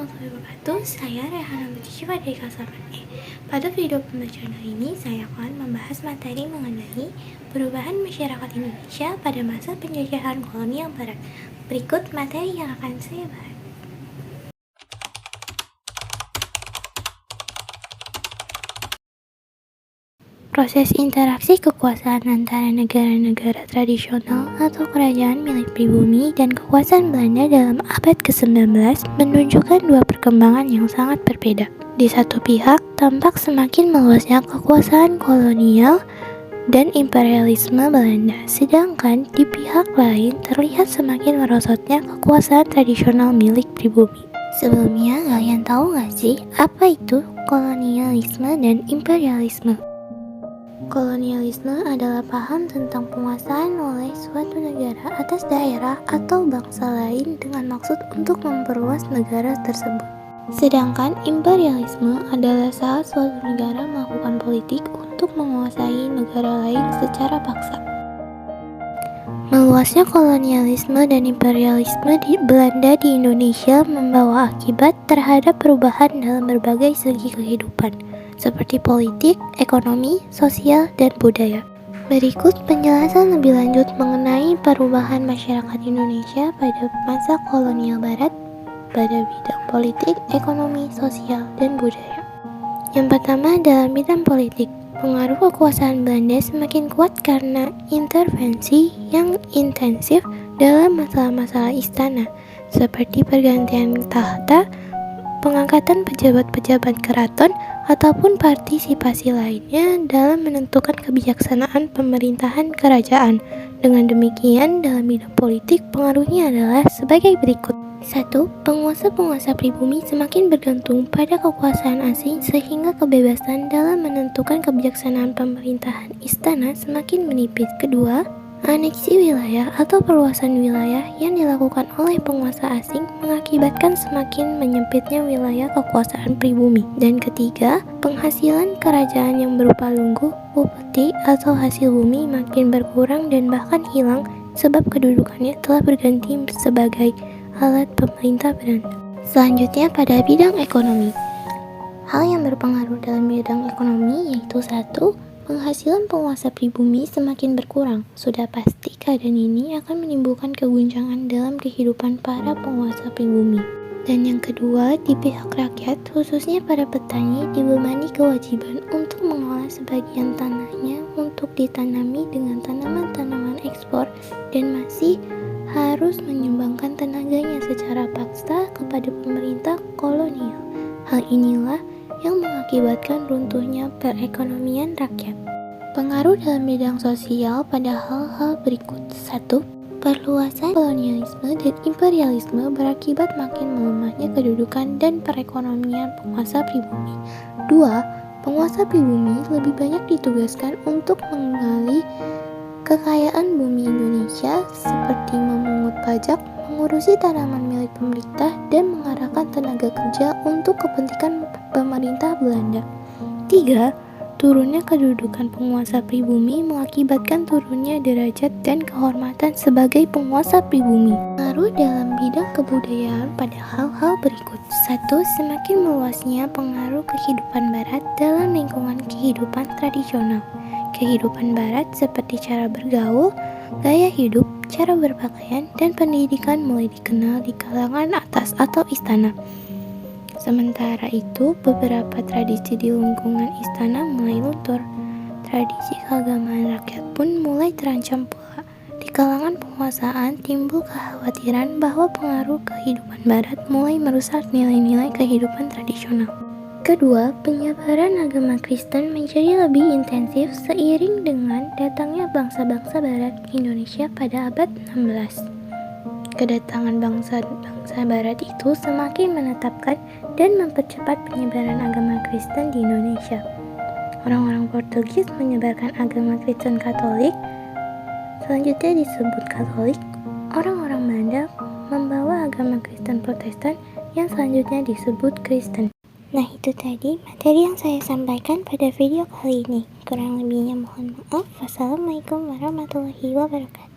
warahmatullahi wabarakatuh. Saya Rehana Mutishifa dari kelas 8E. Pada video pembacaan kali ini, saya akan membahas materi mengenai perubahan masyarakat Indonesia pada masa penjajahan kolonial Barat. Berikut materi yang akan saya bahas. Proses interaksi kekuasaan antara negara-negara tradisional atau kerajaan milik pribumi dan kekuasaan Belanda dalam abad ke-19 menunjukkan dua perkembangan yang sangat berbeda. Di satu pihak, tampak semakin meluasnya kekuasaan kolonial dan imperialisme Belanda, sedangkan di pihak lain terlihat semakin merosotnya kekuasaan tradisional milik pribumi. Sebelumnya, kalian tahu gak sih apa itu kolonialisme dan imperialisme? Kolonialisme adalah paham tentang penguasaan oleh suatu negara atas daerah atau bangsa lain dengan maksud untuk memperluas negara tersebut. Sedangkan imperialisme adalah saat suatu negara melakukan politik untuk menguasai negara lain secara paksa. Meluasnya kolonialisme dan imperialisme di Belanda di Indonesia membawa akibat terhadap perubahan dalam berbagai segi kehidupan, seperti politik, ekonomi, sosial, dan budaya. Berikut penjelasan lebih lanjut mengenai perubahan masyarakat Indonesia pada masa kolonial Barat pada bidang politik, ekonomi, sosial, dan budaya. Yang pertama, dalam bidang politik, pengaruh kekuasaan Belanda semakin kuat karena intervensi yang intensif dalam masalah-masalah istana, seperti pergantian tahta, pengangkatan pejabat-pejabat keraton, ataupun partisipasi lainnya dalam menentukan kebijaksanaan pemerintahan kerajaan. Dengan demikian, dalam bidang politik, pengaruhnya adalah sebagai berikut. 1. Penguasa-penguasa pribumi semakin bergantung pada kekuasaan asing sehingga kebebasan dalam menentukan kebijaksanaan pemerintahan istana semakin menipis. Kedua, aneksi wilayah atau perluasan wilayah yang dilakukan oleh penguasa asing mengakibatkan semakin menyempitnya wilayah kekuasaan pribumi. Dan ketiga, penghasilan kerajaan yang berupa lunggu, upeti, atau hasil bumi makin berkurang dan bahkan hilang sebab kedudukannya telah berganti sebagai alat pemerintah Belanda. Selanjutnya pada bidang ekonomi. Hal yang berpengaruh dalam bidang ekonomi yaitu 1. Penghasilan penguasa pribumi semakin berkurang. Sudah pasti keadaan ini akan menimbulkan keguncangan dalam kehidupan para penguasa pribumi. Dan yang kedua, di pihak rakyat, khususnya para petani, dibebani kewajiban untuk mengolah sebagian tanahnya untuk ditanami dengan tanaman-tanaman ekspor dan masih harus menyumbangkan tenaganya secara paksa kepada pemerintah kolonial. Hal inilah yang mengakibatkan runtuhnya perekonomian rakyat. Pengaruh dalam bidang sosial pada hal-hal berikut. 1. Perluasan kolonialisme dan imperialisme berakibat makin melemahnya kedudukan dan perekonomian penguasa pribumi. 2. Penguasa pribumi lebih banyak ditugaskan untuk menggali kekayaan bumi Indonesia seperti memungut pajak, mengurusi tanaman milik pemerintah, dan mengarahkan tenaga kerja untuk kepentingan pemerintah Belanda. 3. Turunnya kedudukan penguasa pribumi mengakibatkan turunnya derajat dan kehormatan sebagai penguasa pribumi. Pengaruh dalam bidang kebudayaan pada hal-hal berikut. 1. Semakin meluasnya pengaruh kehidupan Barat dalam lingkungan kehidupan tradisional. Kehidupan Barat seperti cara bergaul, gaya hidup, cara berpakaian, dan pendidikan mulai dikenal di kalangan atas atau istana. Sementara itu, beberapa tradisi di lingkungan istana mulai luntur. Tradisi keagamaan rakyat pun mulai terancam pula. Di kalangan penguasaan timbul kekhawatiran bahwa pengaruh kehidupan Barat mulai merusak nilai-nilai kehidupan tradisional. Kedua, penyebaran agama Kristen menjadi lebih intensif seiring dengan datangnya bangsa-bangsa Barat ke Indonesia pada abad 16. Kedatangan bangsa-bangsa Barat itu semakin menetapkan dan mempercepat penyebaran agama Kristen di Indonesia. Orang-orang Portugis menyebarkan agama Kristen Katolik, selanjutnya disebut Katolik. Orang-orang Belanda membawa agama Kristen Protestan yang selanjutnya disebut Kristen. Nah, itu tadi materi yang saya sampaikan pada video kali ini. Kurang lebihnya mohon maaf. Wassalamualaikum warahmatullahi wabarakatuh.